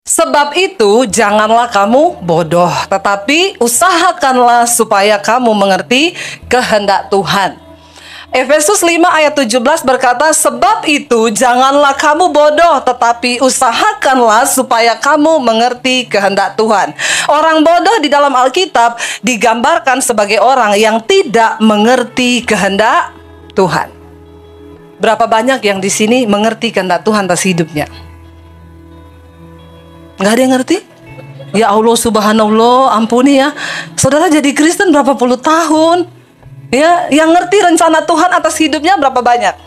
Sebab itu, janganlah kamu bodoh, tetapi usahakanlah supaya kamu mengerti kehendak Tuhan. Efesus 5 ayat 17 berkata, sebab itu janganlah kamu bodoh, tetapi usahakanlah supaya kamu mengerti kehendak Tuhan. Orang bodoh di dalam Alkitab digambarkan sebagai orang yang tidak mengerti kehendak Tuhan. Berapa banyak yang di sini mengerti kehendak Tuhan atas hidupnya? Nggak ada yang ngerti? Ya Allah, subhanallah, ampuni ya. Saudara jadi Kristen berapa puluh tahun? Ya, yang ngerti rencana Tuhan atas hidupnya berapa banyak?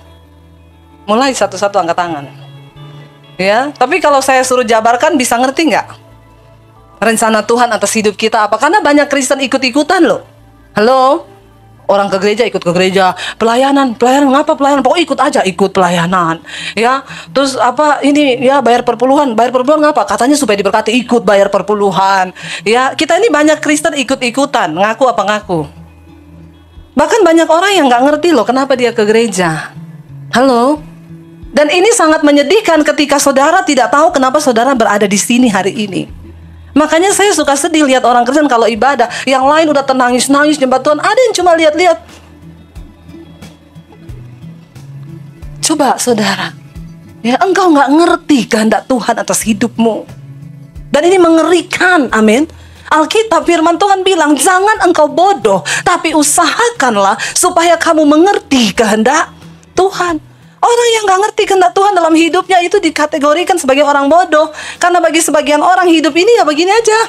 Mulai satu-satu angkat tangan. Ya, tapi kalau saya suruh jabarkan, bisa ngerti nggak? Rencana Tuhan atas hidup kita apa? Karena banyak Kristen ikut-ikutan loh. Halo? Orang ke gereja ikut ke gereja, pelayanan ngapa pelayanan? Pokoknya ikut aja, ikut pelayanan. Ya, terus apa ini ya bayar perpuluhan ngapa? Katanya supaya diberkati, ikut bayar perpuluhan. Ya, kita ini banyak Kristen ikut-ikutan, ngaku apa ngaku. Bahkan banyak orang yang nggak ngerti loh kenapa dia ke gereja. Halo? Dan ini sangat menyedihkan ketika saudara tidak tahu kenapa saudara berada di sini hari ini. Makanya saya suka sedih lihat orang Kristen kalau ibadah, yang lain udah nangis nyembah Tuhan, ada yang cuma lihat-lihat. Coba saudara, ya engkau nggak ngerti kehendak Tuhan atas hidupmu. Dan ini mengerikan, amin. Alkitab firman Tuhan bilang, jangan engkau bodoh, tapi usahakanlah supaya kamu mengerti kehendak Tuhan. Orang yang gak ngerti kehendak Tuhan dalam hidupnya itu dikategorikan sebagai orang bodoh. Karena bagi sebagian orang hidup ini ya begini aja.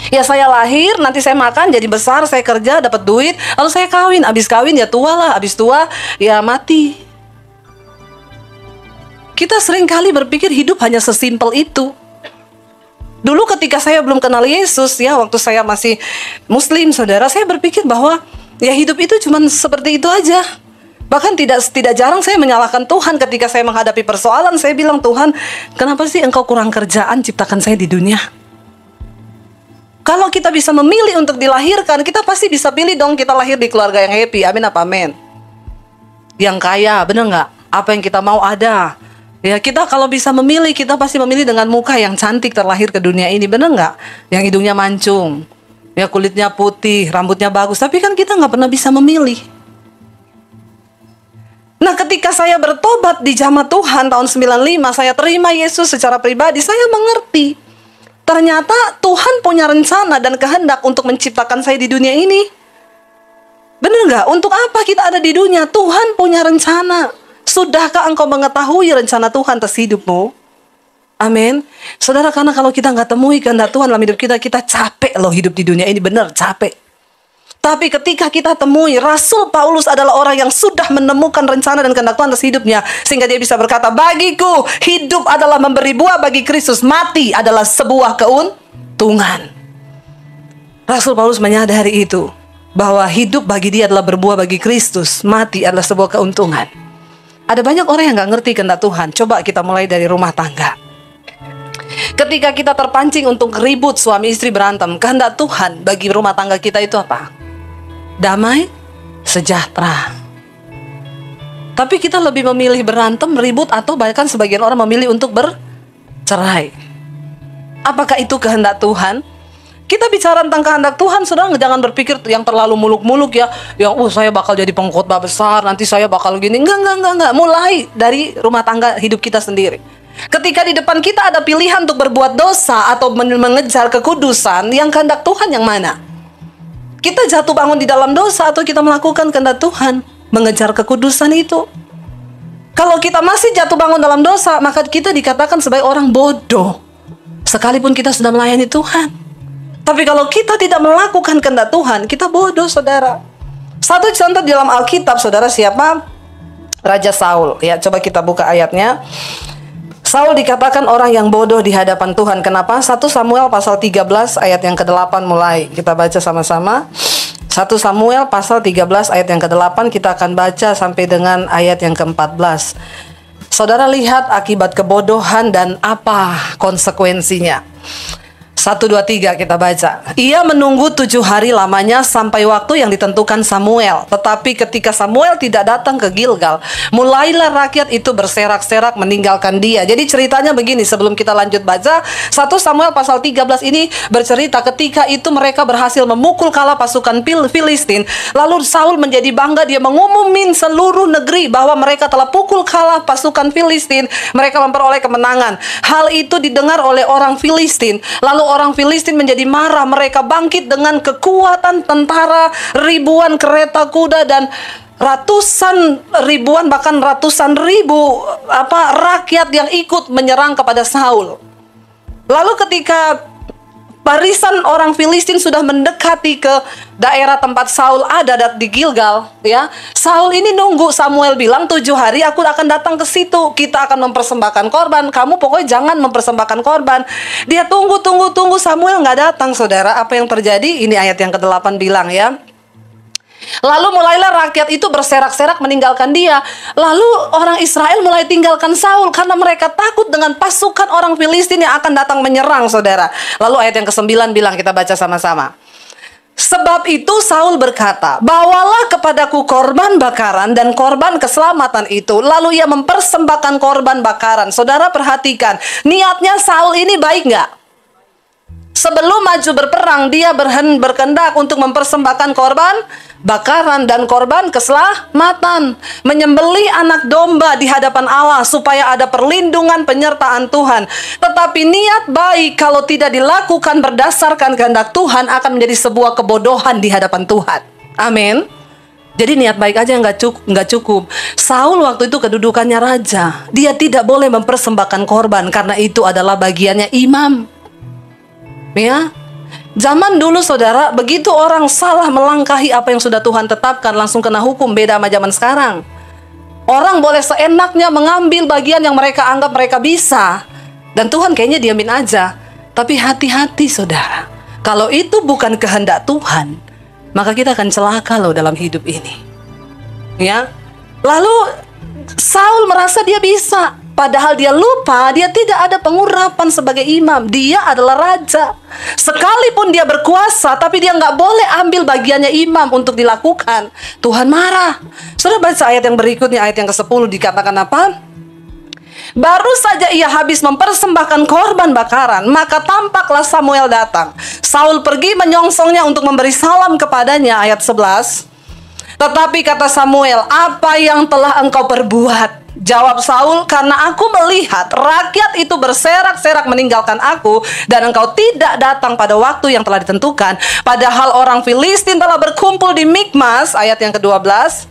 Ya saya lahir, nanti saya makan, jadi besar, saya kerja, dapat duit, lalu saya kawin. Habis kawin ya tua lah, habis tua ya mati. Kita sering kali berpikir hidup hanya sesimpel itu. Dulu ketika saya belum kenal Yesus, ya waktu saya masih Muslim, saudara, saya berpikir bahwa ya hidup itu cuma seperti itu aja. Bahkan tidak jarang saya menyalahkan Tuhan ketika saya menghadapi persoalan. Saya bilang, Tuhan, kenapa sih engkau kurang kerjaan ciptakan saya di dunia? Kalau kita bisa memilih untuk dilahirkan, kita pasti bisa pilih dong kita lahir di keluarga yang happy. Amin apa amin? Yang kaya, bener nggak? Apa yang kita mau ada. Ya, kita kalau bisa memilih, kita pasti memilih dengan muka yang cantik terlahir ke dunia ini, bener nggak? Yang hidungnya mancung, ya kulitnya putih, rambutnya bagus. Tapi kan kita nggak pernah bisa memilih. Nah, ketika saya bertobat di jamaah Tuhan tahun 95, saya terima Yesus secara pribadi, saya mengerti. Ternyata Tuhan punya rencana dan kehendak untuk menciptakan saya di dunia ini. Bener nggak? Untuk apa kita ada di dunia? Tuhan punya rencana. Sudahkah engkau mengetahui rencana Tuhan atas hidupmu? Amin. Saudara, karena kalau kita nggak temui kehendak Tuhan dalam hidup kita, kita capek loh hidup di dunia ini, bener capek. Tapi ketika kita temui, Rasul Paulus adalah orang yang sudah menemukan rencana dan kehendak Tuhan atas hidupnya, sehingga dia bisa berkata, bagiku hidup adalah memberi buah, bagi Kristus mati adalah sebuah keuntungan. Rasul Paulus menyadari itu, bahwa hidup bagi dia adalah berbuah bagi Kristus, mati adalah sebuah keuntungan. Ada banyak orang yang gak ngerti kehendak Tuhan. Coba kita mulai dari rumah tangga. Ketika kita terpancing untuk ribut, suami istri berantem, kehendak Tuhan bagi rumah tangga kita itu apa? Damai, sejahtera. Tapi kita lebih memilih berantem, ribut, atau bahkan sebagian orang memilih untuk bercerai. Apakah itu kehendak Tuhan? Kita bicara tentang kehendak Tuhan, saudara, jangan berpikir yang terlalu muluk-muluk ya. Yang saya bakal jadi pengkhotbah besar, nanti saya bakal gini. Enggak. Mulai dari rumah tangga hidup kita sendiri. Ketika di depan kita ada pilihan untuk berbuat dosa atau mengejar kekudusan, yang kehendak Tuhan yang mana? Kita jatuh bangun di dalam dosa atau kita melakukan kehendak Tuhan, mengejar kekudusan itu? Kalau kita masih jatuh bangun dalam dosa, maka kita dikatakan sebagai orang bodoh, sekalipun kita sudah melayani Tuhan. Tapi kalau kita tidak melakukan kehendak Tuhan, kita bodoh, saudara. Satu contoh di dalam Alkitab, saudara, siapa? Raja Saul. Ya, coba kita buka ayatnya. Saul dikatakan orang yang bodoh di hadapan Tuhan. Kenapa? 1 Samuel pasal 13 ayat yang ke-8 mulai. Kita baca sama-sama. 1 Samuel pasal 13 ayat yang ke-8, kita akan baca sampai dengan ayat yang ke-14. Saudara lihat akibat kebodohan dan apa konsekuensinya. 1 1, 2, 3 kita baca. Ia menunggu 7 hari lamanya sampai waktu yang ditentukan Samuel. Tetapi ketika Samuel tidak datang ke Gilgal, mulailah rakyat itu berserak-serak meninggalkan dia. Jadi ceritanya begini, sebelum kita lanjut baca, 1 Samuel pasal 13 ini bercerita ketika itu mereka berhasil memukul kalah pasukan Filistin. Lalu Saul menjadi bangga, dia mengumumin seluruh negeri bahwa mereka telah pukul kalah pasukan Filistin. Mereka memperoleh kemenangan. Hal itu didengar oleh orang Filistin. Lalu orang Filistin menjadi marah. Mereka bangkit dengan kekuatan tentara, ribuan kereta kuda, dan ratusan ribuan, bahkan ratusan ribu rakyat yang ikut menyerang kepada Saul. Lalu ketika barisan orang Filistin sudah mendekati ke daerah tempat Saul ada di Gilgal, ya. Saul ini nunggu. Samuel bilang 7 hari aku akan datang ke situ. Kita akan mempersembahkan korban. Kamu pokoknya jangan mempersembahkan korban. Dia tunggu. Samuel nggak datang, saudara. Apa yang terjadi? Ini ayat yang ke-8 bilang, ya. Lalu mulailah rakyat itu berserak-serak meninggalkan dia. Lalu orang Israel mulai tinggalkan Saul karena mereka takut dengan pasukan orang Filistin yang akan datang menyerang, saudara. Lalu ayat yang ke-9 bilang, kita baca sama-sama. Sebab itu Saul berkata, bawalah kepadaku korban bakaran dan korban keselamatan itu. Lalu ia mempersembahkan korban bakaran. Saudara perhatikan, niatnya Saul ini baik nggak? Sebelum maju berperang, dia berkehendak untuk mempersembahkan korban bakaran dan korban keselamatan, menyembelih anak domba di hadapan Allah supaya ada perlindungan penyertaan Tuhan. Tetapi niat baik kalau tidak dilakukan berdasarkan kehendak Tuhan akan menjadi sebuah kebodohan di hadapan Tuhan. Amin. Jadi niat baik aja nggak cukup. Saul waktu itu kedudukannya raja. Dia tidak boleh mempersembahkan korban karena itu adalah bagiannya imam. Ya, zaman dulu saudara, begitu orang salah melangkahi apa yang sudah Tuhan tetapkan, langsung kena hukum. Beda sama zaman sekarang. Orang boleh seenaknya mengambil bagian yang mereka anggap mereka bisa, dan Tuhan kayaknya diamin aja. Tapi hati-hati saudara, kalau itu bukan kehendak Tuhan, maka kita akan celaka loh dalam hidup ini. Ya, lalu Saul merasa dia bisa, padahal dia lupa dia tidak ada pengurapan sebagai imam. Dia adalah raja. Sekalipun dia berkuasa, tapi dia nggak boleh ambil bagiannya imam untuk dilakukan. Tuhan marah. Sudah baca ayat yang berikutnya, ayat yang ke-10 dikatakan apa? Baru saja ia habis mempersembahkan korban bakaran, maka tampaklah Samuel datang. Saul pergi menyongsongnya untuk memberi salam kepadanya, ayat 11. Tetapi kata Samuel, apa yang telah engkau perbuat? Jawab Saul, karena aku melihat rakyat itu berserak-serak meninggalkan aku, dan engkau tidak datang pada waktu yang telah ditentukan. Padahal orang Filistin telah berkumpul di Mikmas, ayat yang ke-12.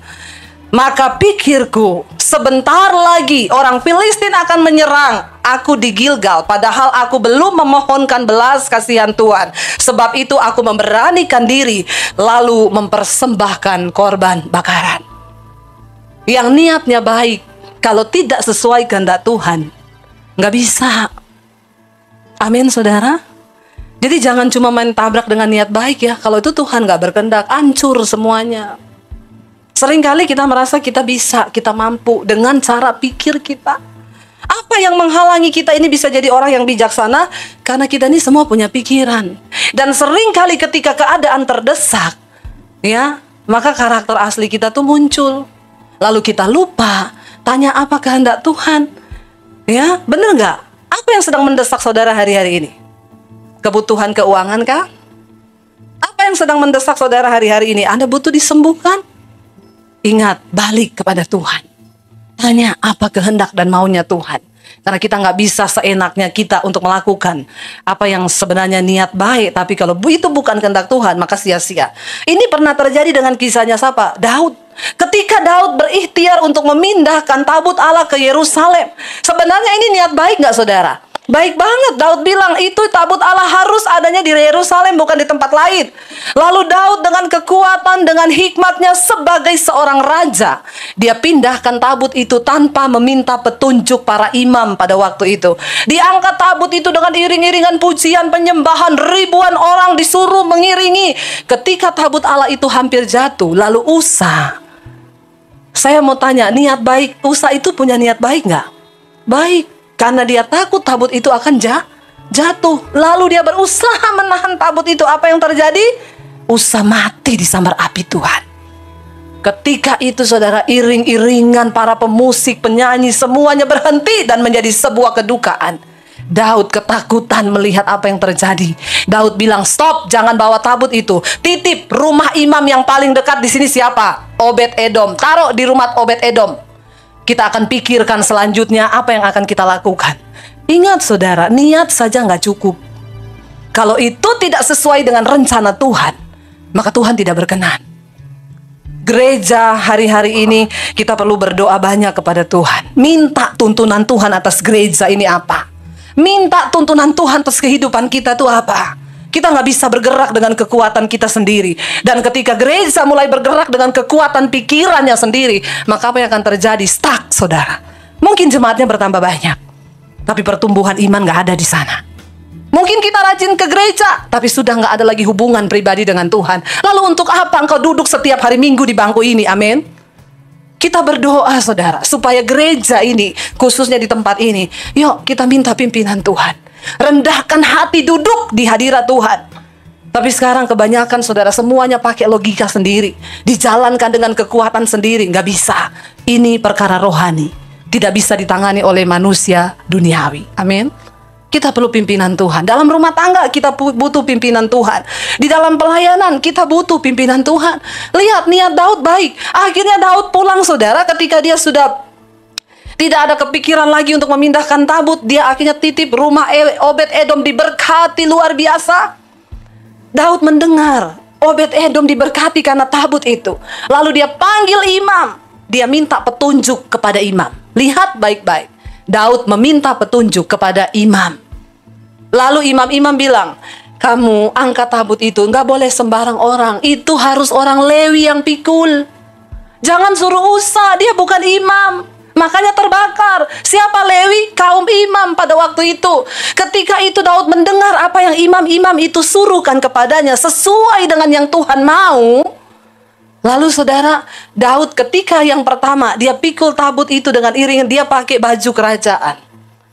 Maka pikirku, sebentar lagi orang Filistin akan menyerang aku di Gilgal, padahal aku belum memohonkan belas kasihan Tuhan. Sebab itu aku memberanikan diri, lalu mempersembahkan korban bakaran. Yang niatnya baik, kalau tidak sesuai kehendak Tuhan, nggak bisa. Amin, saudara. Jadi jangan cuma main tabrak dengan niat baik ya. Kalau itu Tuhan nggak berkehendak, hancur semuanya. Seringkali kita merasa kita bisa, kita mampu dengan cara pikir kita. Apa yang menghalangi kita ini bisa jadi orang yang bijaksana? Karena kita ini semua punya pikiran. Dan seringkali ketika keadaan terdesak, ya, maka karakter asli kita tuh muncul. Lalu kita lupa tanya apa kehendak Tuhan. Ya, bener nggak? Apa yang sedang mendesak saudara hari-hari ini? Kebutuhan keuangan kah? Apa yang sedang mendesak saudara hari-hari ini? Anda butuh disembuhkan? Ingat, balik kepada Tuhan. Tanya apa kehendak dan maunya Tuhan. Karena kita nggak bisa seenaknya kita untuk melakukan apa yang sebenarnya niat baik. Tapi kalau itu bukan kehendak Tuhan, maka sia-sia. Ini pernah terjadi dengan kisahnya siapa? Daud. Ketika Daud berikhtiar untuk memindahkan tabut Allah ke Yerusalem. Sebenarnya ini niat baik nggak saudara? Baik banget. Daud bilang itu tabut Allah harus adanya di Yerusalem, bukan di tempat lain. Lalu Daud dengan kekuatan, dengan hikmatnya sebagai seorang raja, dia pindahkan tabut itu tanpa meminta petunjuk para imam pada waktu itu. Diangkat tabut itu dengan iring-iringan pujian, penyembahan, ribuan orang disuruh mengiringi. Ketika tabut Allah itu hampir jatuh, lalu Usa. Saya mau tanya, niat baik Usa itu punya niat baik nggak? Baik. Karena dia takut tabut itu akan jatuh. Lalu dia berusaha menahan tabut itu. Apa yang terjadi? Usa mati di sambar api Tuhan. Ketika itu saudara, iring-iringan para pemusik, penyanyi, semuanya berhenti dan menjadi sebuah kedukaan. Daud ketakutan melihat apa yang terjadi. Daud bilang, stop, jangan bawa tabut itu. Titip rumah imam yang paling dekat di sini siapa? Obed-Edom. Taruh di rumah Obed-Edom. Kita akan pikirkan selanjutnya apa yang akan kita lakukan. Ingat saudara, niat saja nggak cukup. Kalau itu tidak sesuai dengan rencana Tuhan, maka Tuhan tidak berkenan. Gereja hari-hari ini kita perlu berdoa banyak kepada Tuhan. Minta tuntunan Tuhan atas gereja ini apa? Minta tuntunan Tuhan atas kehidupan kita itu apa? Kita nggak bisa bergerak dengan kekuatan kita sendiri. Dan ketika gereja mulai bergerak dengan kekuatan pikirannya sendiri, maka apa yang akan terjadi? Stuck, saudara. Mungkin jemaatnya bertambah banyak, tapi pertumbuhan iman nggak ada di sana. Mungkin kita rajin ke gereja, tapi sudah nggak ada lagi hubungan pribadi dengan Tuhan. Lalu untuk apa engkau duduk setiap hari Minggu di bangku ini? Amin. Kita berdoa saudara, supaya gereja ini, khususnya di tempat ini, yuk kita minta pimpinan Tuhan. Rendahkan hati, duduk di hadirat Tuhan. Tapi sekarang kebanyakan saudara semuanya pakai logika sendiri, dijalankan dengan kekuatan sendiri. Nggak bisa. Ini perkara rohani, tidak bisa ditangani oleh manusia duniawi. Amin. Kita perlu pimpinan Tuhan. Dalam rumah tangga kita butuh pimpinan Tuhan. Di dalam pelayanan kita butuh pimpinan Tuhan. Lihat niat Daud baik. Akhirnya Daud pulang saudara, ketika dia sudah tidak ada kepikiran lagi untuk memindahkan tabut, dia akhirnya titip rumah Obed-Edom, diberkati luar biasa. Daud mendengar Obed-Edom diberkati karena tabut itu. Lalu dia panggil imam. Dia minta petunjuk kepada imam. Lihat baik-baik. Daud meminta petunjuk kepada imam. Lalu imam-imam bilang, kamu angkat tabut itu nggak boleh sembarang orang. Itu harus orang Lewi yang pikul. Jangan suruh Usa, dia bukan imam. Makanya terbakar. Siapa Lewi? Kaum imam pada waktu itu. Ketika itu Daud mendengar apa yang imam-imam itu suruhkan kepadanya sesuai dengan yang Tuhan mau. Lalu saudara, Daud ketika yang pertama dia pikul tabut itu dengan iringan, dia pakai baju kerajaan.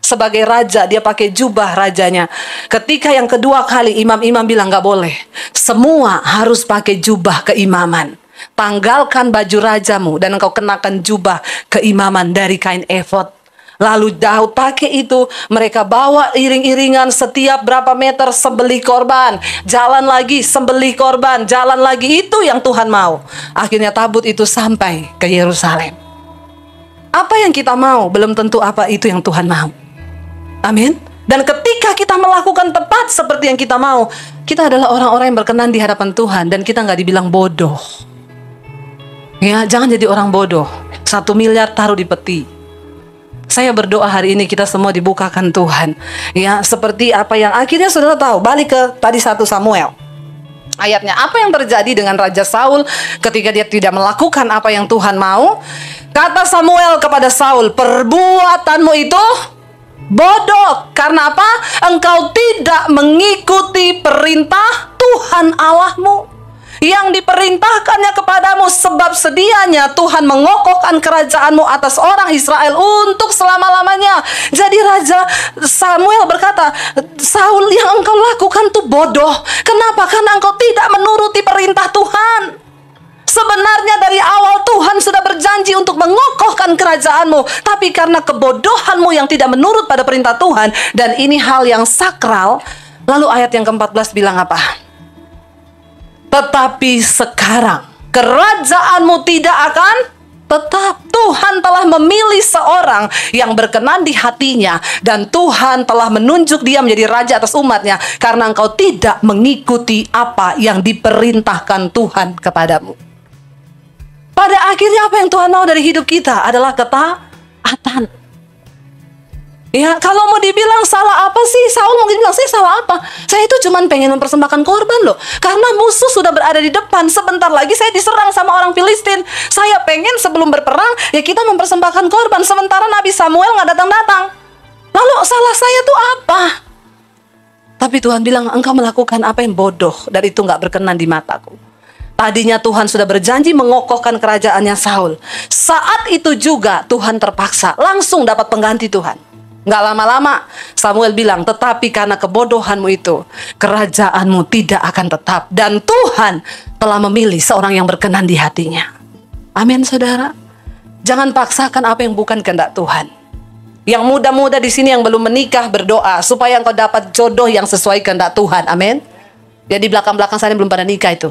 Sebagai raja, dia pakai jubah rajanya. Ketika yang kedua kali, imam-imam bilang nggak boleh. Semua harus pakai jubah keimaman. Tanggalkan baju rajamu dan engkau kenakan jubah keimaman dari kain efod. Lalu Daud pakai itu, mereka bawa iring-iringan setiap berapa meter sembelih korban. Jalan lagi, sembelih korban, jalan lagi. Itu yang Tuhan mau. Akhirnya tabut itu sampai ke Yerusalem. Apa yang kita mau, belum tentu apa itu yang Tuhan mau. Amin. Dan ketika kita melakukan tepat seperti yang kita mau, kita adalah orang-orang yang berkenan di hadapan Tuhan. Dan kita nggak dibilang bodoh. Ya, jangan jadi orang bodoh. 1 miliar taruh di peti. Saya berdoa hari ini kita semua dibukakan Tuhan. Ya, seperti apa yang akhirnya saudara tahu. Balik ke tadi 1 Samuel. Ayatnya, apa yang terjadi dengan Raja Saul ketika dia tidak melakukan apa yang Tuhan mau? Kata Samuel kepada Saul, perbuatanmu itu bodoh. Karena apa? Engkau tidak mengikuti perintah Tuhan Allahmu yang diperintahkannya kepadamu, sebab sedianya Tuhan mengokohkan kerajaanmu atas orang Israel untuk selama-lamanya. Jadi Raja Samuel berkata, Saul, yang engkau lakukan itu bodoh. Kenapa? Karena engkau tidak menuruti perintah Tuhan. Sebenarnya dari awal Tuhan sudah berjanji untuk mengokohkan kerajaanmu, tapi karena kebodohanmu yang tidak menurut pada perintah Tuhan, dan ini hal yang sakral. Lalu ayat yang ke-14 bilang apa? Tetapi sekarang kerajaanmu tidak akan tetap. Tuhan telah memilih seorang yang berkenan di hatinya, dan Tuhan telah menunjuk dia menjadi raja atas umatnya, karena engkau tidak mengikuti apa yang diperintahkan Tuhan kepadamu. Pada akhirnya apa yang Tuhan mau dari hidup kita adalah ketaatan. Ya, kalau mau dibilang salah apa sih? Saul mungkin bilang, saya salah apa? Saya itu cuma pengen mempersembahkan korban loh. Karena musuh sudah berada di depan. Sebentar lagi saya diserang sama orang Filistin. Saya pengen sebelum berperang, ya kita mempersembahkan korban. Sementara Nabi Samuel nggak datang-datang. Lalu salah saya tuh apa? Tapi Tuhan bilang, engkau melakukan apa yang bodoh, dan itu nggak berkenan di mataku. Tadinya Tuhan sudah berjanji mengokohkan kerajaannya Saul. Saat itu juga Tuhan terpaksa langsung dapat pengganti Tuhan. Nggak lama-lama Samuel bilang, tetapi karena kebodohanmu itu, kerajaanmu tidak akan tetap. Dan Tuhan telah memilih seorang yang berkenan di hatinya. Amin, saudara. Jangan paksakan apa yang bukan kehendak Tuhan. Yang muda-muda di sini yang belum menikah, berdoa supaya engkau dapat jodoh yang sesuai kehendak Tuhan. Amin. Ya, di belakang-belakang sana belum pada nikah itu.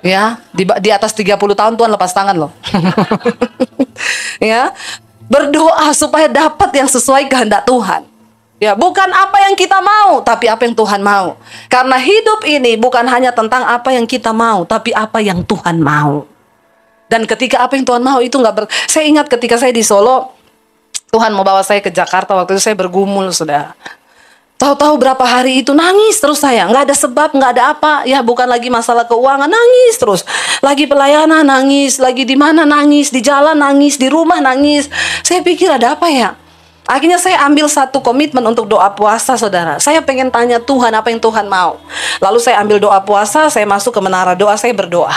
Ya, di atas 30 tahun Tuhan lepas tangan loh. Ya, berdoa supaya dapat yang sesuai kehendak Tuhan. Ya, bukan apa yang kita mau, tapi apa yang Tuhan mau. Karena hidup ini bukan hanya tentang apa yang kita mau, tapi apa yang Tuhan mau. Dan ketika apa yang Tuhan mau itu saya ingat ketika saya di Solo, Tuhan mau bawa saya ke Jakarta. Waktu itu saya bergumul, sudah. Tahu-tahu berapa hari itu nangis terus saya. Nggak ada sebab, nggak ada apa. Ya, bukan lagi masalah keuangan, nangis terus. Lagi pelayanan nangis, lagi di mana nangis, di jalan nangis, di rumah nangis. Saya pikir ada apa ya? Akhirnya saya ambil satu komitmen untuk doa puasa, saudara. Saya pengen tanya Tuhan apa yang Tuhan mau. Lalu saya ambil doa puasa, saya masuk ke menara doa, saya berdoa.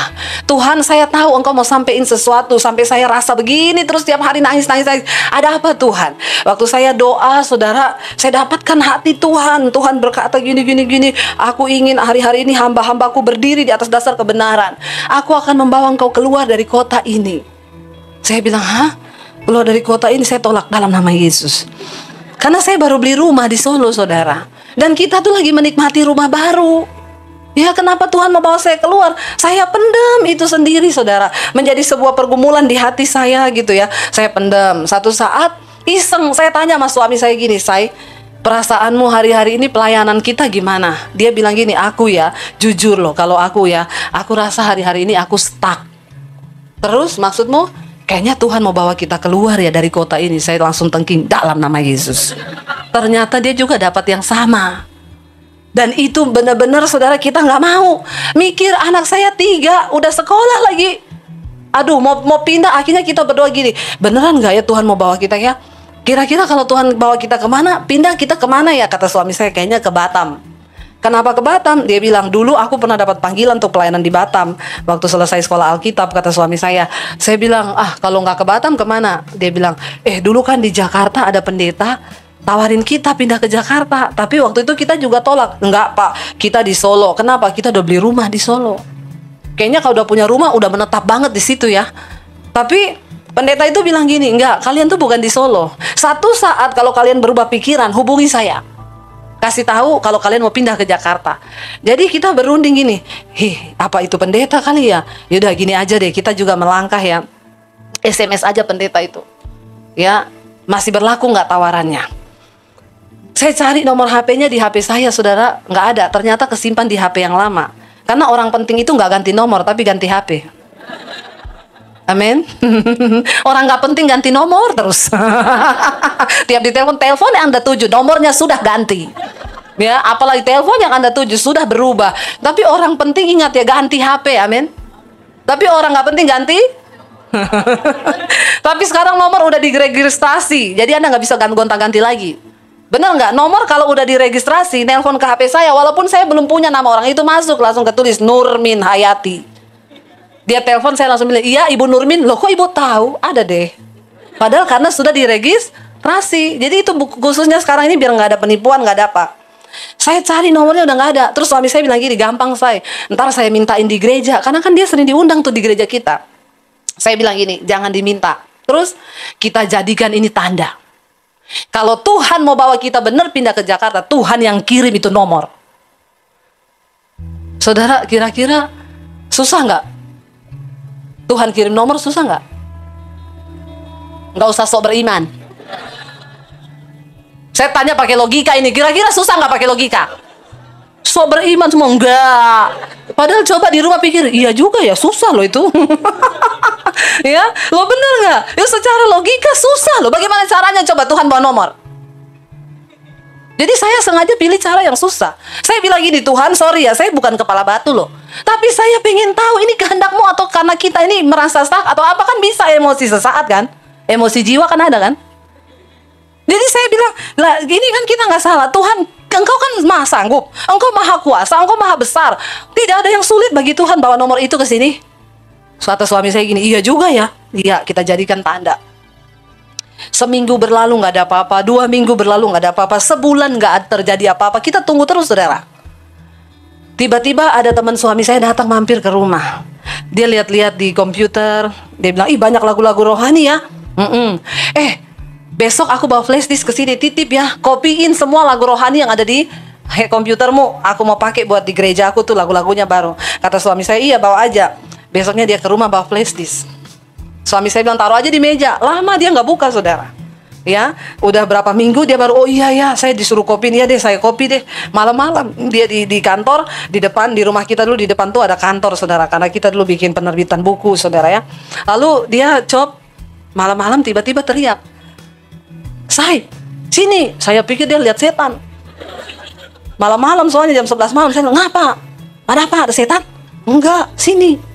Tuhan, saya tahu Engkau mau sampein sesuatu, sampai saya rasa begini terus tiap hari nangis. Ada apa Tuhan? Waktu saya doa, saudara, saya dapatkan hati Tuhan. Tuhan berkata gini. Aku ingin hari-hari ini hamba-hambaku berdiri di atas dasar kebenaran. Aku akan membawa Engkau keluar dari kota ini. Saya bilang, hah? Keluar dari kota ini, saya tolak dalam nama Yesus. Karena saya baru beli rumah di Solo, saudara. Dan kita tuh lagi menikmati rumah baru. Ya, kenapa Tuhan mau bawa saya keluar? Saya pendam itu sendiri, saudara. Menjadi sebuah pergumulan di hati saya gitu ya. Saya pendam. Satu saat iseng, saya tanya sama suami saya gini, perasaanmu hari-hari ini pelayanan kita gimana? Dia bilang gini, aku ya, jujur loh, kalau aku rasa hari-hari ini aku stuck. Terus maksudmu? Kayaknya Tuhan mau bawa kita keluar ya dari kota ini. Saya langsung tengking dalam nama Yesus. Ternyata dia juga dapat yang sama. Dan itu benar-benar, saudara, kita nggak mau. Mikir anak saya 3, udah sekolah lagi. Aduh, mau pindah. Akhirnya kita berdoa gini, beneran nggak ya Tuhan mau bawa kita ya? Kira-kira kalau Tuhan bawa kita kemana? Pindah kita kemana ya? Kata suami saya, kayaknya ke Batam. Kenapa ke Batam? Dia bilang, dulu aku pernah dapat panggilan untuk pelayanan di Batam. Waktu selesai sekolah Alkitab, kata suami saya. Saya bilang, kalau nggak ke Batam kemana? Dia bilang, dulu kan di Jakarta ada pendeta tawarin kita pindah ke Jakarta. Tapi waktu itu kita juga tolak. Enggak Pak, kita di Solo. Kenapa? Kita udah beli rumah di Solo. Kayaknya kalau udah punya rumah, udah menetap banget di situ ya. Tapi pendeta itu bilang gini, enggak, kalian tuh bukan di Solo. Satu saat kalau kalian berubah pikiran, hubungi saya. Kasih tahu kalau kalian mau pindah ke Jakarta. Jadi kita berunding gini, apa itu pendeta kali ya? Yaudah gini aja deh, kita juga melangkah ya. SMS aja pendeta itu. Ya, masih berlaku nggak tawarannya? Saya cari nomor HP-nya di HP saya, saudara, nggak ada. Ternyata kesimpan di HP yang lama. Karena orang penting itu nggak ganti nomor, tapi ganti HP. Amin. Orang nggak penting ganti nomor terus. Tiap ditelepon, telepon yang Anda tuju, nomornya sudah ganti. Ya, apalagi telepon yang Anda tuju sudah berubah. Tapi orang penting ingat ya, ganti HP, amin. Tapi orang nggak penting ganti. Tapi sekarang nomor udah diregistrasi, jadi Anda nggak bisa gonta-ganti lagi. Bener nggak? Nomor kalau udah diregistrasi, nelpon ke HP saya, walaupun saya belum punya nama orang itu, masuk langsung ketulis Nurmin Hayati. Dia telepon, saya langsung bilang, iya Ibu Nurmin. Loh kok Ibu tahu? Ada deh. Padahal karena sudah diregistrasi. Jadi itu khususnya sekarang ini biar nggak ada penipuan, nggak ada apa. Saya cari nomornya udah nggak ada. Terus suami saya bilang gini, gampang ntar saya mintain di gereja. Karena kan dia sering diundang tuh di gereja kita. Saya bilang gini, jangan diminta. Terus kita jadikan ini tanda. Kalau Tuhan mau bawa kita benar pindah ke Jakarta, Tuhan yang kirim itu nomor. Saudara, kira-kira susah nggak? Tuhan kirim nomor susah nggak? Nggak usah sok beriman. Saya tanya pakai logika ini, kira-kira susah nggak pakai logika? Sok beriman semua enggak. Padahal coba di rumah pikir, iya juga ya, susah loh itu. Ya, lo bener nggak? Ya secara logika susah loh. Bagaimana caranya coba Tuhan bawa nomor? Jadi saya sengaja pilih cara yang susah. Saya bilang gini, Tuhan sorry ya, saya bukan kepala batu loh. Tapi saya pengen tahu ini kehendakmu atau karena kita ini merasa stuck atau apa, kan bisa emosi sesaat kan? Emosi jiwa kan ada kan? Jadi saya bilang, lah ini kan kita nggak salah. Tuhan, Engkau kan maha sanggup. Engkau maha kuasa, Engkau maha besar. Tidak ada yang sulit bagi Tuhan bawa nomor itu ke sini. Suatu suami saya gini, iya juga ya. Iya, kita jadikan tanda. Seminggu berlalu nggak ada apa-apa, 2 minggu berlalu nggak ada apa-apa, sebulan nggak terjadi apa-apa. Kita tunggu terus, saudara. Tiba-tiba ada teman suami saya datang mampir ke rumah. Dia lihat-lihat di komputer, dia bilang, ih banyak lagu-lagu rohani ya. Besok aku bawa flash disk ke sini, titip ya, kopiin semua lagu rohani yang ada di komputermu. Aku mau pakai buat di gereja aku tuh lagu-lagunya baru. Kata suami saya, iya bawa aja. Besoknya dia ke rumah bawa flash disk. Suami saya bilang taruh aja di meja. Lama dia nggak buka, saudara. Ya, udah berapa minggu dia baru, oh iya ya, saya disuruh kopiin, ya deh, saya kopi deh. Malam-malam dia di kantor, di depan, di rumah kita dulu, di depan tuh ada kantor, saudara. Karena kita dulu bikin penerbitan buku, saudara ya. Lalu dia malam-malam tiba-tiba teriak, "Say, sini." Saya pikir dia lihat setan. Malam-malam soalnya jam 11 malam, saya bilang, "Ngapa? Ada apa? Ada setan?" "Enggak, sini."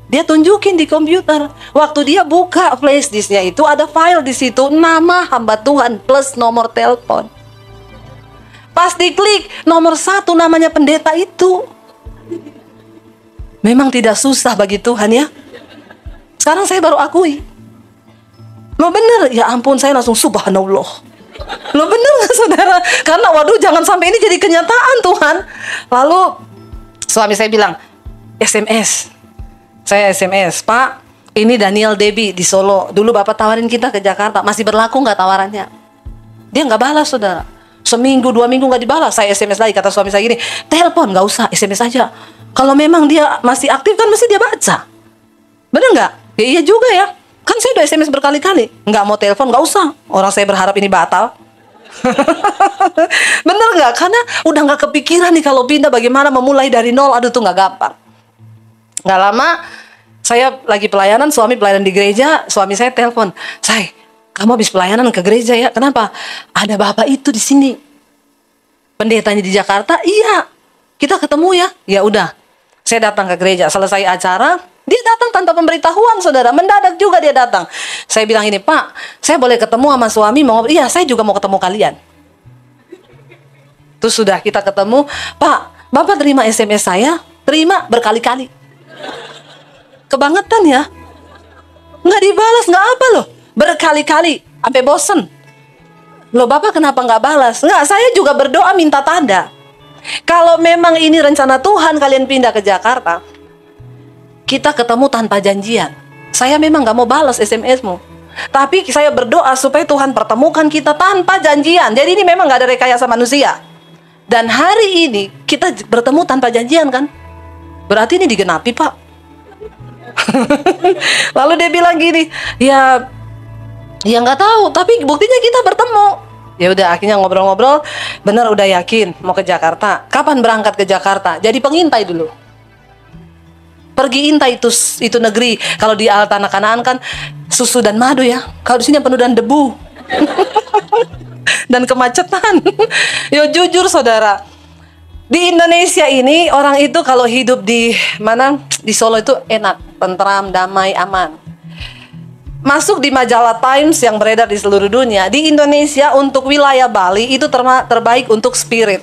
Dia tunjukin di komputer. Waktu dia buka flash disknya itu ada file di situ, nama hamba Tuhan plus nomor telepon. Pas diklik, nomor 1 namanya pendeta itu. Memang tidak susah bagi Tuhan ya. Sekarang saya baru akui. Loh bener, ya ampun, saya langsung subhanallah. Loh bener gak, saudara? Karena waduh, jangan sampai ini jadi kenyataan Tuhan. Lalu suami saya bilang, SMS. Saya SMS, "Pak, ini Daniel Debbie di Solo. Dulu Bapak tawarin kita ke Jakarta. Masih berlaku nggak tawarannya?" Dia nggak balas, saudara. Seminggu, 2 minggu nggak dibalas. Saya SMS lagi, kata suami saya gini, "Telepon, nggak usah, SMS aja. Kalau memang dia masih aktif kan mesti dia baca." Bener nggak? Ya iya juga ya. Kan saya udah SMS berkali-kali. Nggak mau telepon, nggak usah. Orang saya berharap ini batal. Bener nggak? Karena udah nggak kepikiran nih kalau pindah bagaimana memulai dari nol. Aduh tuh nggak gampang. Nggak lama, saya lagi pelayanan, suami pelayanan di gereja, suami saya telepon, "Say, kamu habis pelayanan ke gereja ya? Kenapa?" "Ada bapak itu di sini. Pendetanya di Jakarta." "Iya, kita ketemu ya." Ya udah, saya datang ke gereja. Selesai acara, dia datang tanpa pemberitahuan, saudara. Mendadak juga dia datang. Saya bilang ini, "Pak, saya boleh ketemu sama suami?" "Mau." "Iya, saya juga mau ketemu kalian." Terus sudah kita ketemu, "Pak, Bapak terima SMS saya?" "Terima, berkali-kali." Kebangetan ya. Nggak dibalas, nggak apa loh. Berkali-kali, sampai bosen. Loh Bapak kenapa nggak balas? Nggak, saya juga berdoa minta tanda. Kalau memang ini rencana Tuhan kalian pindah ke Jakarta, kita ketemu tanpa janjian. Saya memang nggak mau balas SMS-mu. Tapi saya berdoa supaya Tuhan pertemukan kita tanpa janjian. Jadi ini memang nggak ada rekayasa manusia. Dan hari ini kita bertemu tanpa janjian kan? Berarti ini digenapi, Pak. Lalu dia bilang gini, ya nggak tahu, tapi buktinya kita bertemu. Ya udah, akhirnya ngobrol-ngobrol, benar udah yakin mau ke Jakarta. Kapan berangkat ke Jakarta? Jadi pengintai dulu. Pergi intai itu negeri. Kalau di tanah Kanaan kan susu dan madu ya. Kalau di sini penuh dan debu. Dan kemacetan. Yo jujur saudara, di Indonesia ini orang itu kalau hidup di Solo itu enak, tentram, damai, aman. Masuk di majalah Times yang beredar di seluruh dunia, di Indonesia untuk wilayah Bali itu terbaik untuk spirit.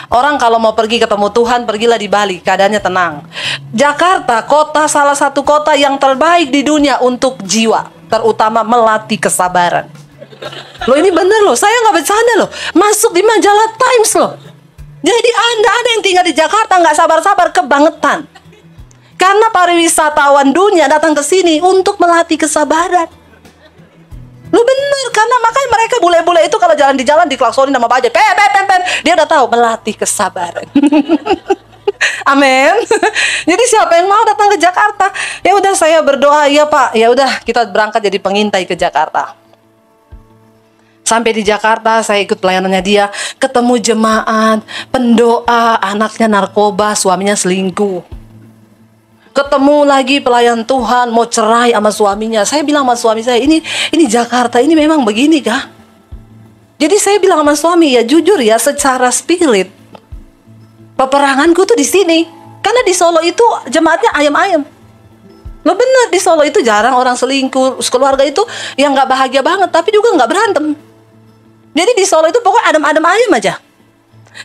Orang kalau mau pergi ketemu Tuhan, pergilah di Bali, keadaannya tenang. Jakarta, salah satu kota yang terbaik di dunia untuk jiwa, terutama melatih kesabaran. Loh ini bener loh, saya nggak bercanda loh. Masuk di majalah Times loh. Jadi Anda ada yang tinggal di Jakarta nggak sabar-sabar kebangetan. Karena pariwisatawan dunia datang ke sini untuk melatih kesabaran. Lu bener, karena makanya mereka bule-bule itu kalau jalan di jalan diklaksonin sama bajai, pen. Dia udah tahu melatih kesabaran. Amin. Jadi siapa yang mau datang ke Jakarta? Ya udah saya berdoa, ya Pak. Ya udah kita berangkat jadi pengintai ke Jakarta. Sampai di Jakarta, saya ikut pelayanannya dia. Ketemu jemaat, pendoa, anaknya narkoba, suaminya selingkuh. Ketemu lagi pelayan Tuhan, mau cerai sama suaminya. Saya bilang sama suami saya, ini Jakarta, ini memang begini kah? Jadi saya bilang sama suami, ya jujur ya, secara spirit, peperanganku tuh di sini. Karena di Solo itu jemaatnya ayam-ayam. Lo bener, di Solo itu jarang orang selingkuh. Keluarga itu yang gak bahagia banget, tapi juga gak berantem. Jadi di Solo itu pokoknya adem-adem ayam aja.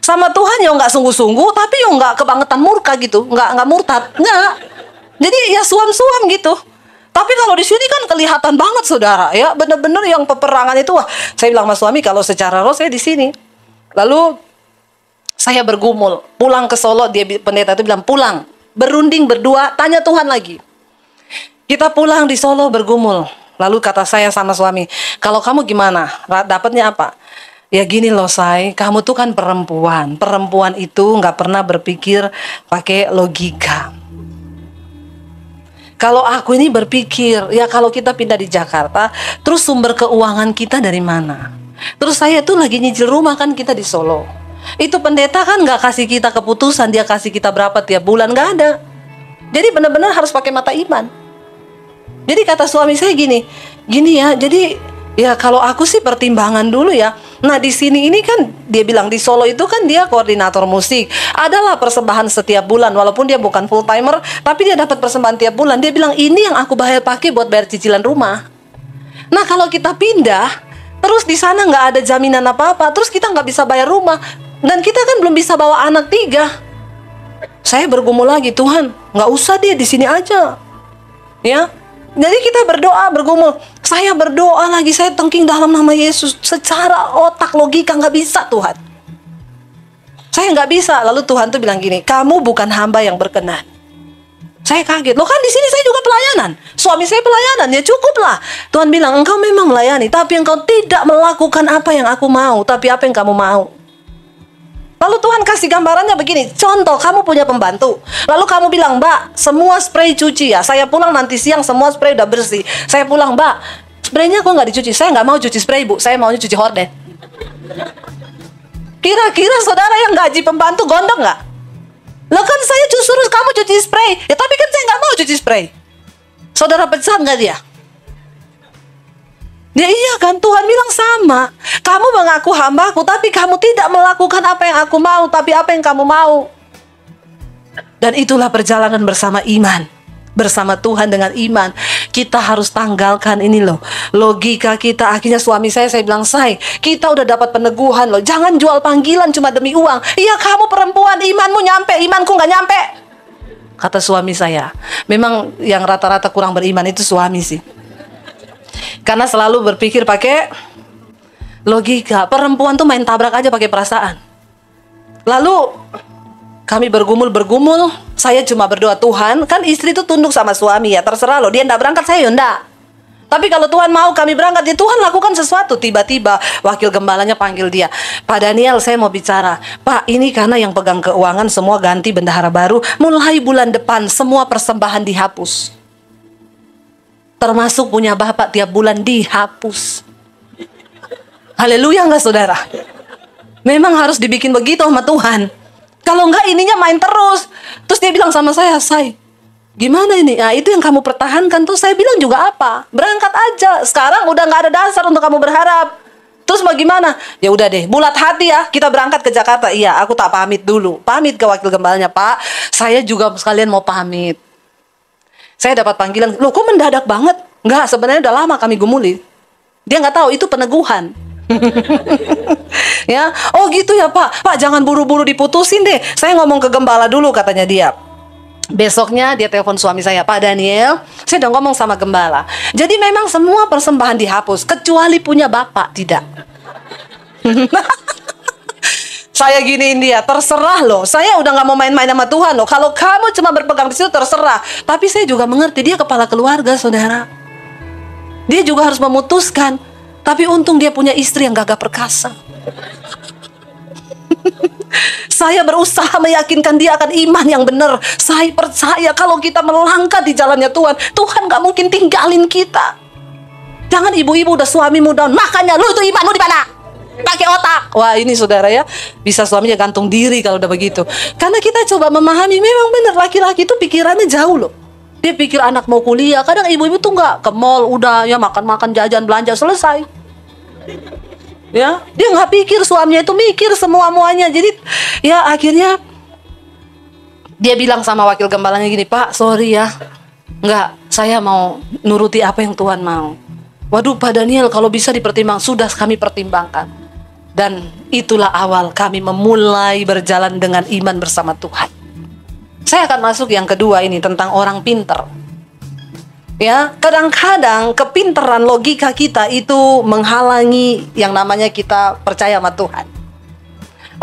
Sama Tuhan ya nggak sungguh-sungguh, tapi ya nggak kebangetan murka gitu, nggak murtad, nggak. Jadi ya suam-suam gitu. Tapi kalau di sini kan kelihatan banget saudara ya, benar-benar yang peperangan itu. Wah, saya bilang sama suami kalau secara roh saya di sini. Lalu saya bergumul, pulang ke Solo, pendeta itu bilang pulang, berunding berdua, tanya Tuhan lagi. Kita pulang di Solo bergumul. Lalu kata saya sama suami, kalau kamu gimana? Dapatnya apa? Ya gini loh say, kamu tuh kan perempuan. Perempuan itu nggak pernah berpikir pakai logika. Kalau aku ini berpikir, ya kalau kita pindah di Jakarta, terus sumber keuangan kita dari mana? Terus saya tuh lagi nyicil rumah kan kita di Solo. Itu pendeta kan nggak kasih kita keputusan, dia kasih kita berapa tiap bulan, nggak ada. Jadi benar-benar harus pakai mata iman. Jadi kata suami saya gini ya, jadi ya kalau aku sih pertimbangan dulu ya. Nah di sini ini kan dia bilang di Solo itu kan dia koordinator musik. Adalah persembahan setiap bulan walaupun dia bukan full timer, tapi dia dapat persembahan tiap bulan. Dia bilang ini yang aku bayar pakai buat bayar cicilan rumah. Nah kalau kita pindah, terus di sana nggak ada jaminan apa-apa, terus kita nggak bisa bayar rumah, dan kita kan belum bisa bawa anak 3. Saya bergumul lagi, Tuhan nggak usah dia di sini aja, ya. Jadi kita berdoa, bergumul. Saya berdoa lagi, saya tengking dalam nama Yesus. Secara otak logika nggak bisa Tuhan. Saya nggak bisa. Lalu Tuhan tuh bilang gini, kamu bukan hamba yang berkenan. Saya kaget. Loh kan di sini saya juga pelayanan. Suami saya pelayanan, ya cukuplah. Tuhan bilang engkau memang melayani, tapi engkau tidak melakukan apa yang aku mau, tapi apa yang kamu mau. Lalu Tuhan kasih gambarannya begini, contoh kamu punya pembantu, lalu kamu bilang, Mbak, semua spray cuci ya, saya pulang nanti siang semua spray udah bersih. Saya pulang, Mbak, spraynya kok nggak dicuci? Saya nggak mau cuci spray Bu, saya maunya cuci horden. Kira-kira saudara yang gaji pembantu gondok nggak? Lah kan saya suruh kamu cuci spray, ya tapi kan saya nggak mau cuci spray. Saudara pecat nggak dia? Ya iya kan, Tuhan bilang sama. Kamu mengaku hambaku, tapi kamu tidak melakukan apa yang aku mau, tapi apa yang kamu mau. Dan itulah perjalanan bersama iman. Bersama Tuhan dengan iman. Kita harus tanggalkan ini loh, logika kita. Akhirnya suami saya bilang, say, kita udah dapat peneguhan loh, jangan jual panggilan cuma demi uang. Iya kamu perempuan, imanmu nyampe, imanku gak nyampe. Kata suami saya. Memang yang rata-rata kurang beriman itu suami sih. Karena selalu berpikir pakai logika. Perempuan tuh main tabrak aja pakai perasaan. Lalu kami bergumul. Saya cuma berdoa, Tuhan, kan istri itu tunduk sama suami ya, terserah loh, dia ndak berangkat, saya ndak. Tapi kalau Tuhan mau kami berangkat, ya Tuhan lakukan sesuatu. Tiba-tiba wakil gembalanya panggil dia, Pak Daniel, saya mau bicara. Pak, ini karena yang pegang keuangan semua ganti bendahara baru, mulai bulan depan semua persembahan dihapus. Termasuk punya Bapak tiap bulan dihapus. Haleluya nggak saudara? Memang harus dibikin begitu sama Tuhan. Kalau enggak ininya main terus. Terus dia bilang sama saya, say, gimana ini? Nah itu yang kamu pertahankan. Terus saya bilang juga apa? Berangkat aja. Sekarang udah nggak ada dasar untuk kamu berharap. Terus bagaimana? Ya udah deh, bulat hati ya, kita berangkat ke Jakarta. Iya, aku tak pamit dulu. Pamit ke wakil gembalanya, Pak, saya juga sekalian mau pamit. Saya dapat panggilan, loh kok mendadak banget? Enggak, sebenarnya udah lama kami gumuli. Dia nggak tahu itu peneguhan. Ya, oh gitu ya Pak. Pak jangan buru-buru diputusin deh. Saya ngomong ke gembala dulu katanya dia. Besoknya dia telepon suami saya, Pak Daniel, saya udah ngomong sama gembala. Jadi memang semua persembahan dihapus, kecuali punya Bapak tidak. Saya giniin dia, terserah loh. Saya udah gak mau main-main sama Tuhan loh. Kalau kamu cuma berpegang di situ terserah. Tapi saya juga mengerti, dia kepala keluarga saudara. Dia juga harus memutuskan. Tapi untung dia punya istri yang gagah perkasa. Saya berusaha meyakinkan dia akan iman yang benar. Saya percaya kalau kita melangkah di jalannya Tuhan, Tuhan gak mungkin tinggalin kita. Jangan ibu-ibu udah suamimu down, makanya lu itu imanmu di mana? Pakai otak. Wah ini saudara ya, bisa suaminya gantung diri kalau udah begitu. Karena kita coba memahami, memang benar laki-laki itu pikirannya jauh loh. Dia pikir anak mau kuliah. Kadang ibu-ibu tuh nggak ke mall, udah ya makan-makan, jajan, belanja, selesai. Ya, dia nggak pikir suaminya itu mikir semua-muanya. Jadi ya akhirnya dia bilang sama wakil gembalanya gini, Pak sorry ya, nggak, saya mau nuruti apa yang Tuhan mau. Waduh Pak Daniel, kalau bisa dipertimbang. Sudah kami pertimbangkan. Dan itulah awal kami memulai berjalan dengan iman bersama Tuhan. Saya akan masuk yang kedua ini, tentang orang pinter. Ya, kadang-kadang kepintaran logika kita itu menghalangi yang namanya kita percaya sama Tuhan.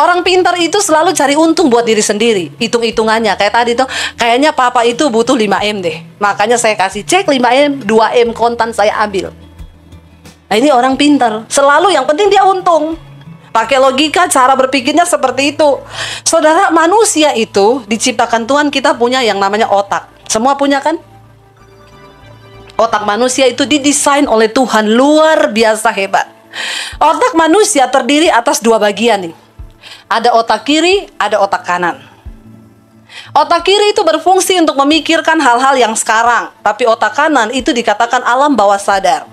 Orang pintar itu selalu cari untung buat diri sendiri. Hitung-hitungannya. Kayak tadi tuh, kayaknya papa itu butuh 5M deh. Makanya saya kasih cek 5M, 2M kontan saya ambil. Nah, ini orang pintar. Selalu yang penting dia untung. Pakai logika, cara berpikirnya seperti itu. Saudara, manusia itu diciptakan Tuhan, kita punya yang namanya otak. Semua punya kan? Otak manusia itu didesain oleh Tuhan, luar biasa hebat. Otak manusia terdiri atas 2 bagian nih. Ada otak kiri, ada otak kanan. Otak kiri itu berfungsi untuk memikirkan hal-hal yang sekarang, tapi otak kanan itu dikatakan alam bawah sadar.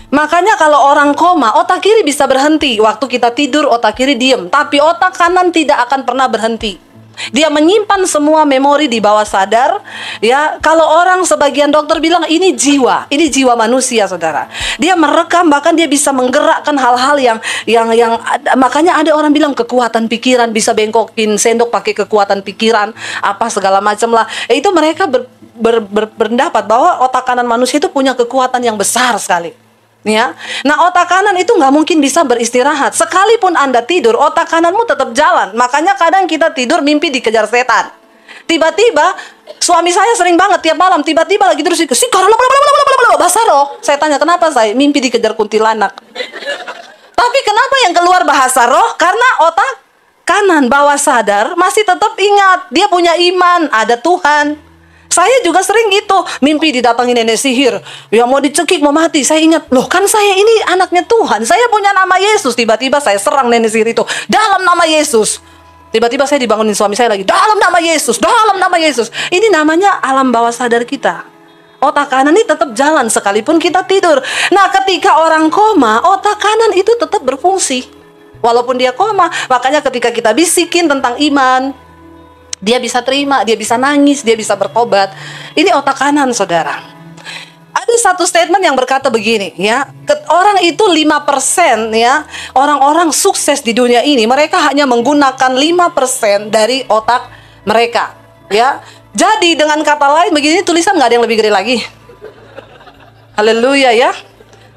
Makanya kalau orang koma, otak kiri bisa berhenti. Waktu kita tidur, otak kiri diem, tapi otak kanan tidak akan pernah berhenti. Dia menyimpan semua memori di bawah sadar. Ya, kalau orang, sebagian dokter bilang ini jiwa manusia, saudara. Dia merekam, bahkan dia bisa menggerakkan hal-hal yang makanya ada orang bilang kekuatan pikiran, bisa bengkokin sendok pakai kekuatan pikiran, apa segala macam lah. Itu mereka berpendapat bahwa otak kanan manusia itu punya kekuatan yang besar sekali. Ya, nah otak kanan itu nggak mungkin bisa beristirahat. Sekalipun Anda tidur, otak kananmu tetap jalan. Makanya kadang kita tidur mimpi dikejar setan. Tiba-tiba suami saya sering banget tiap malam tiba-tiba lagi terus bahasa roh. Saya tanya kenapa saya mimpi dikejar kuntilanak. Tapi kenapa yang keluar bahasa roh? Karena otak kanan bawah sadar masih tetap ingat dia punya iman, ada Tuhan. Saya juga sering gitu, mimpi didatangi nenek sihir, ya mau dicekik, mau mati. Saya ingat, loh kan saya ini anaknya Tuhan, saya punya nama Yesus. Tiba-tiba saya serang nenek sihir itu, dalam nama Yesus. Tiba-tiba saya dibangunin suami saya lagi, dalam nama Yesus, dalam nama Yesus. Ini namanya alam bawah sadar kita. Otak kanan ini tetap jalan sekalipun kita tidur. Nah, ketika orang koma, otak kanan itu tetap berfungsi walaupun dia koma. Makanya ketika kita bisikin tentang iman, dia bisa terima, dia bisa nangis, dia bisa bertobat. Ini otak kanan, saudara. Ada satu statement yang berkata begini, ya, orang itu 5%, ya, orang-orang sukses di dunia ini, mereka hanya menggunakan 5% dari otak mereka, ya. Jadi dengan kata lain begini, tulisan nggak ada yang lebih gede lagi. Haleluya, ya.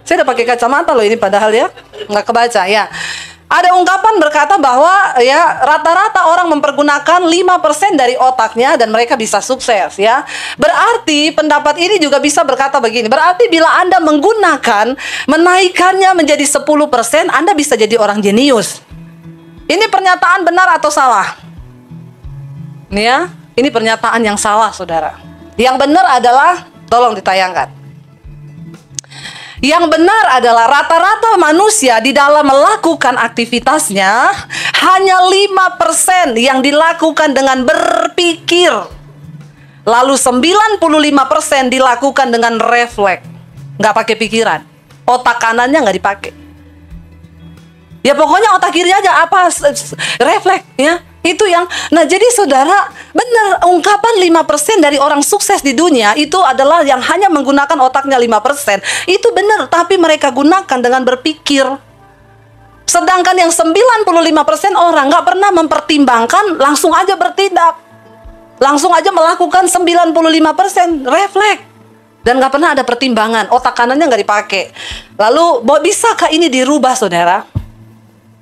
Saya udah pakai kacamata loh ini padahal, ya, nggak kebaca, ya. Ada ungkapan berkata bahwa ya rata-rata orang mempergunakan 5% dari otaknya dan mereka bisa sukses, ya. Berarti pendapat ini juga bisa berkata begini. Berarti bila Anda menaikkannya menjadi 10%, Anda bisa jadi orang jenius. Ini pernyataan benar atau salah? Ya, ini pernyataan yang salah, saudara. Yang benar adalah, tolong ditayangkan. Yang benar adalah rata-rata manusia di dalam melakukan aktivitasnya hanya 5% yang dilakukan dengan berpikir. Lalu 95% dilakukan dengan refleks. Nggak pakai pikiran. Otak kanannya nggak dipakai. Ya pokoknya otak kiri aja apa refleks, ya. Itu yang, nah jadi saudara, benar ungkapan 5% dari orang sukses di dunia itu adalah yang hanya menggunakan otaknya 5%. Itu benar, tapi mereka gunakan dengan berpikir. Sedangkan yang 95% orang nggak pernah mempertimbangkan, langsung aja bertindak. Langsung aja melakukan 95% refleks. Dan nggak pernah ada pertimbangan, otak kanannya nggak dipakai. Lalu, bisakah ini dirubah, saudara?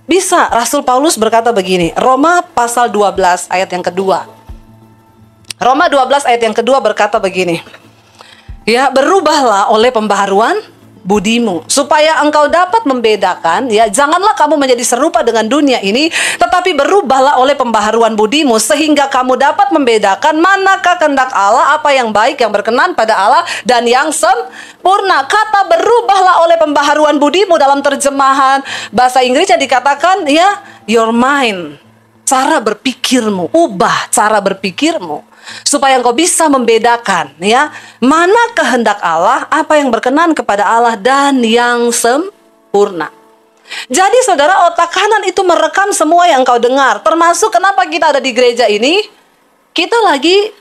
Bisa. Rasul Paulus berkata begini, Roma pasal 12 ayat yang kedua. Roma 12 ayat yang kedua berkata begini, ya, berubahlah oleh pembaharuan budimu, supaya engkau dapat membedakan, ya, janganlah kamu menjadi serupa dengan dunia ini, tetapi berubahlah oleh pembaharuan budimu, sehingga kamu dapat membedakan manakah kehendak Allah, apa yang baik, yang berkenan pada Allah, dan yang sempurna. Kata berubahlah oleh pembaharuan budimu dalam terjemahan bahasa Inggrisnya dikatakan, ya, your mind, cara berpikirmu, ubah cara berpikirmu. Supaya engkau bisa membedakan, ya, mana kehendak Allah, apa yang berkenan kepada Allah, dan yang sempurna. Jadi saudara, otak kanan itu merekam semua yang engkau dengar. Termasuk kenapa kita ada di gereja ini, kita lagi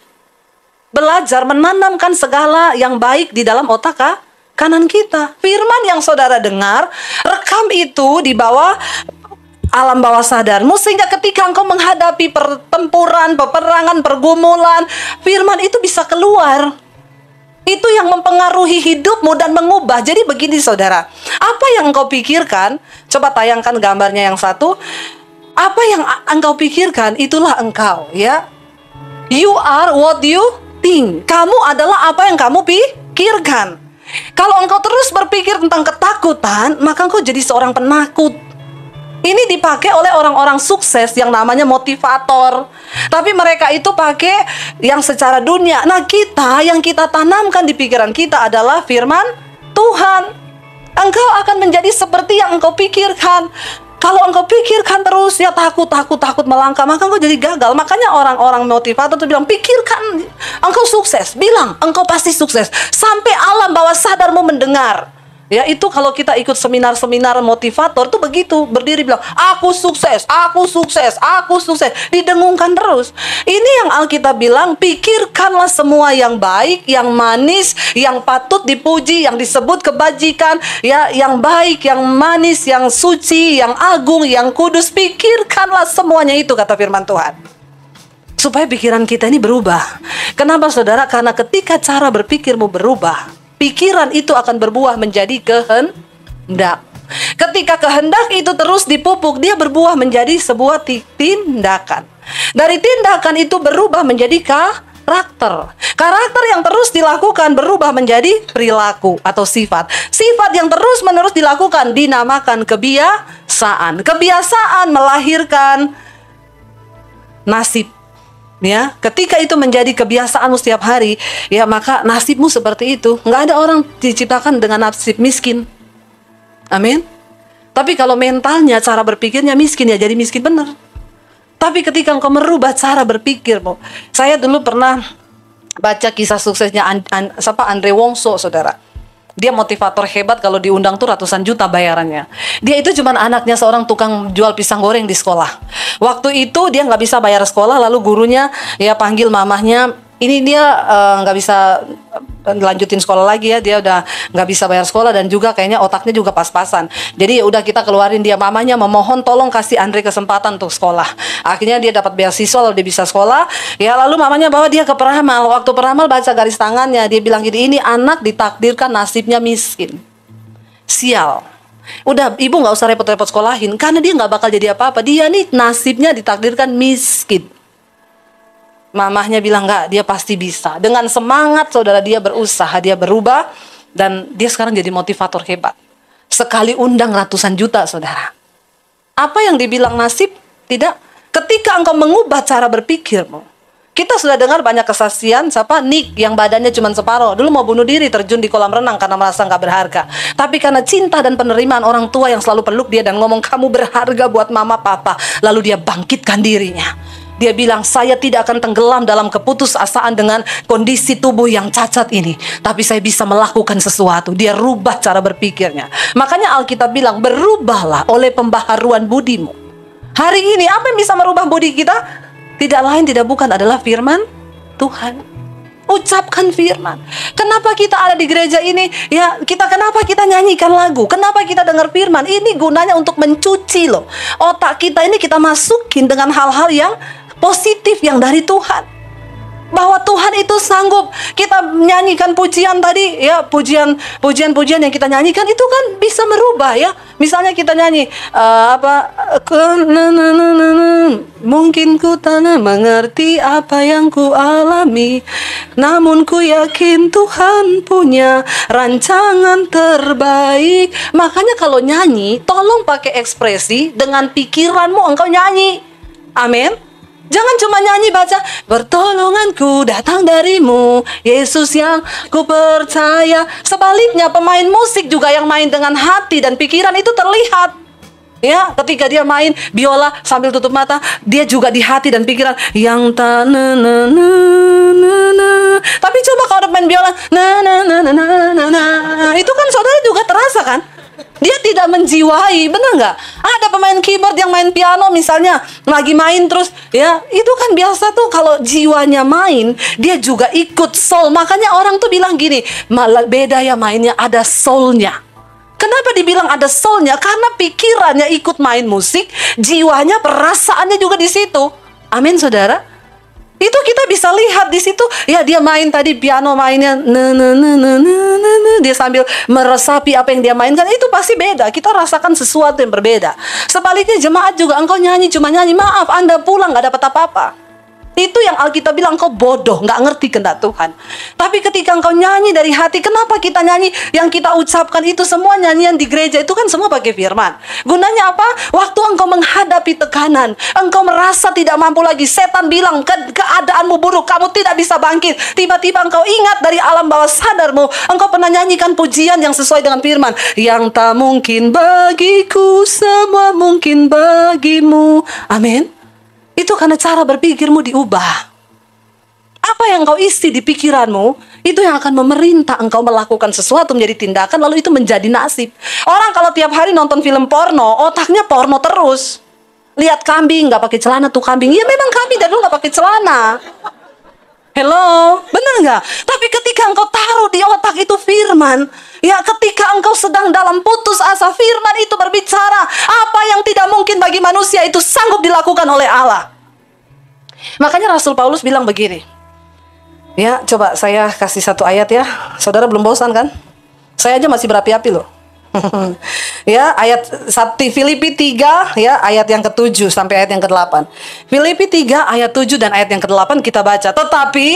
belajar menanamkan segala yang baik di dalam otak kanan kita. Firman yang saudara dengar, rekam itu di bawah alam bawah sadarmu, sehingga ketika engkau menghadapi pertempuran, peperangan, pergumulan, firman itu bisa keluar. Itu yang mempengaruhi hidupmu dan mengubah. Jadi begini saudara, apa yang engkau pikirkan, coba tayangkan gambarnya yang satu. Apa yang engkau pikirkan, itulah engkau, ya. You are what you think. Kamu adalah apa yang kamu pikirkan. Kalau engkau terus berpikir tentang ketakutan, maka engkau jadi seorang penakut. Ini dipakai oleh orang-orang sukses yang namanya motivator. Tapi mereka itu pakai yang secara dunia. Nah, kita yang kita tanamkan di pikiran kita adalah firman Tuhan. Engkau akan menjadi seperti yang engkau pikirkan. Kalau engkau pikirkan terus ya takut melangkah, maka engkau jadi gagal. Makanya orang-orang motivator itu bilang, pikirkan engkau sukses. Bilang engkau pasti sukses. Sampai alam bawah sadarmu mendengar. Ya, itu kalau kita ikut seminar-seminar motivator tuh begitu, berdiri bilang, aku sukses, aku sukses, aku sukses, didengungkan terus. Ini yang Alkitab bilang, pikirkanlah semua yang baik, yang manis, yang patut dipuji, yang disebut kebajikan, ya, yang baik, yang manis, yang suci, yang agung, yang kudus. Pikirkanlah semuanya itu, kata firman Tuhan. Supaya pikiran kita ini berubah. Kenapa saudara? Karena ketika cara berpikirmu berubah, pikiran itu akan berbuah menjadi kehendak. Ketika kehendak itu terus dipupuk, dia berbuah menjadi sebuah tindakan. Dari tindakan itu berubah menjadi karakter. Karakter yang terus dilakukan berubah menjadi perilaku atau sifat. Sifat yang terus-menerus dilakukan dinamakan kebiasaan. Kebiasaan melahirkan nasib. Ya, ketika itu menjadi kebiasaanmu setiap hari, ya maka nasibmu seperti itu. Nggak ada orang diciptakan dengan nasib miskin. Amin. Tapi kalau mentalnya, cara berpikirnya miskin, ya jadi miskin benar. Tapi ketika engkau merubah cara berpikirmu, saya dulu pernah baca kisah suksesnya Andre Wongso, saudara. Dia motivator hebat, kalau diundang tuh ratusan juta bayarannya. Dia itu cuma anaknya seorang tukang jual pisang goreng di sekolah. Waktu itu dia nggak bisa bayar sekolah, lalu gurunya ya panggil mamahnya. Ini dia nggak bisa lanjutin sekolah lagi ya, dia udah nggak bisa bayar sekolah dan juga kayaknya otaknya juga pas-pasan. Jadi ya udah kita keluarin dia. Mamanya memohon tolong kasih Andre kesempatan untuk sekolah. Akhirnya dia dapat beasiswa lalu dia bisa sekolah. Ya lalu mamanya bawa dia ke peramal. Waktu peramal baca garis tangannya, dia bilang gini, ini anak ditakdirkan nasibnya miskin. Sial. Udah ibu nggak usah repot-repot sekolahin karena dia nggak bakal jadi apa-apa. Dia nih nasibnya ditakdirkan miskin. Mamahnya bilang enggak, dia pasti bisa. Dengan semangat saudara dia berusaha, dia berubah. Dan dia sekarang jadi motivator hebat. Sekali undang ratusan juta saudara. Apa yang dibilang nasib? Tidak. Ketika engkau mengubah cara berpikirmu. Kita sudah dengar banyak kesaksian. Siapa? Nick yang badannya cuma separuh. Dulu mau bunuh diri, terjun di kolam renang karena merasa nggak berharga. Tapi karena cinta dan penerimaan orang tua yang selalu peluk dia dan ngomong kamu berharga buat mama papa. Lalu dia bangkitkan dirinya. Dia bilang, saya tidak akan tenggelam dalam keputusasaan dengan kondisi tubuh yang cacat ini. Tapi saya bisa melakukan sesuatu. Dia rubah cara berpikirnya. Makanya Alkitab bilang, berubahlah oleh pembaharuan budimu. Hari ini, apa yang bisa merubah budi kita? Tidak lain, tidak bukan adalah firman Tuhan. Ucapkan firman. Kenapa kita ada di gereja ini? Ya, kenapa kita nyanyikan lagu? Kenapa kita dengar firman? Ini gunanya untuk mencuci loh. Otak kita ini kita masukin dengan hal-hal yang positif yang dari Tuhan. Bahwa Tuhan itu sanggup. Kita menyanyikan pujian tadi, ya pujian-pujian yang kita nyanyikan itu kan bisa merubah ya. Misalnya kita nyanyi mungkin ku tak mengerti apa yang ku alami, namun ku yakin Tuhan punya rancangan terbaik. Makanya kalau nyanyi, tolong pakai ekspresi dengan pikiranmu engkau nyanyi. Amin. Jangan cuma nyanyi baca, pertolonganku datang darimu, Yesus yang ku percaya. Sebaliknya pemain musik juga yang main dengan hati dan pikiran itu terlihat. Ya, ketika dia main biola sambil tutup mata, dia juga di hati dan pikiran yang ta na na na na na. Tapi coba kalau ada main biola na na na na na na, itu kan saudara juga terasa kan? Dia tidak menjiwai, benar nggak? Ada pemain keyboard yang main piano misalnya, lagi main terus, ya itu kan biasa tuh kalau jiwanya main, dia juga ikut soul. Makanya orang tuh bilang gini, malah beda ya mainnya, ada soulnya. Kenapa dibilang ada soulnya? Karena pikirannya ikut main musik, jiwanya, perasaannya juga di situ. Amin, saudara. Itu kita bisa lihat di situ. Ya, dia main tadi piano, mainnya dia sambil meresapi apa yang dia mainkan. Itu pasti beda. Kita rasakan sesuatu yang berbeda. Sebaliknya jemaat juga, engkau nyanyi cuma nyanyi, maaf, Anda pulang gak dapat apa-apa. Itu yang Alkitab bilang engkau bodoh, gak ngerti kehendak Tuhan. Tapi ketika engkau nyanyi dari hati, kenapa kita nyanyi? Yang kita ucapkan itu semua nyanyian di gereja itu kan semua pakai firman. Gunanya apa? Waktu engkau menghadapi tekanan, engkau merasa tidak mampu lagi, setan bilang keadaanmu buruk, kamu tidak bisa bangkit. Tiba-tiba engkau ingat dari alam bawah sadarmu, engkau pernah nyanyikan pujian yang sesuai dengan firman. Yang tak mungkin bagiku, semua mungkin bagimu. Amin. Itu karena cara berpikirmu diubah. Apa yang engkau isi di pikiranmu, itu yang akan memerintah engkau melakukan sesuatu menjadi tindakan, lalu itu menjadi nasib. Orang kalau tiap hari nonton film porno, otaknya porno terus. Lihat kambing, gak pakai celana tuh kambing. Ya memang kambing dari dulu gak pakai celana. Hello, benar gak? Tapi ketika engkau taruh di otak itu firman, ya ketika engkau sedang dalam putus asa, firman itu berbicara. Apa yang tidak mungkin bagi manusia itu sanggup dilakukan oleh Allah. Makanya Rasul Paulus bilang begini. Ya, coba saya kasih satu ayat ya. Saudara belum bosan kan? Saya aja masih berapi-api loh. Ya, ayat 1 Filipi 3 ya, ayat yang ke-7 sampai ayat yang ke-8. Filipi 3 ayat 7 dan ayat yang ke-8 kita baca. Tetapi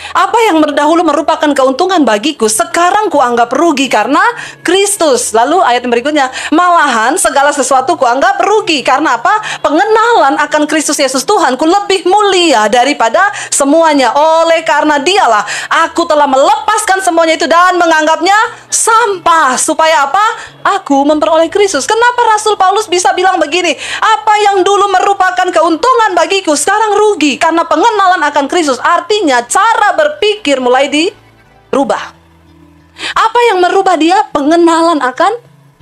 apa yang dahulu merupakan keuntungan bagiku, sekarang kuanggap rugi karena Kristus. Lalu ayat yang berikutnya, malahan segala sesuatu kuanggap rugi. Karena apa? Pengenalan akan Kristus Yesus Tuhanku lebih mulia daripada semuanya. Oleh karena dialah aku telah melepaskan semuanya itu dan menganggapnya sampah. Supaya apa? Aku memperoleh Kristus. Kenapa Rasul Paulus bisa bilang begini? Apa yang dulu merupakan keuntungan bagiku, sekarang rugi karena pengenalan akan Kristus. Artinya cara berpikir mulai dirubah. Apa yang merubah dia? Pengenalan akan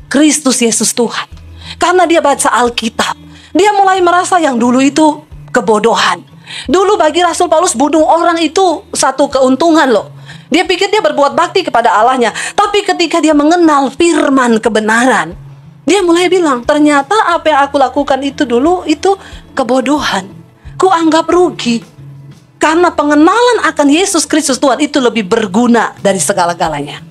Kristus Yesus Tuhan. Karena dia baca Alkitab, dia mulai merasa yang dulu itu kebodohan. Dulu bagi Rasul Paulus bunuh orang itu satu keuntungan loh. Dia pikir dia berbuat bakti kepada Allahnya. Tapi ketika dia mengenal firman kebenaran, dia mulai bilang, ternyata apa yang aku lakukan itu dulu itu kebodohan. Ku anggap rugi. Karena pengenalan akan Yesus Kristus Tuhan itu lebih berguna dari segala-galanya.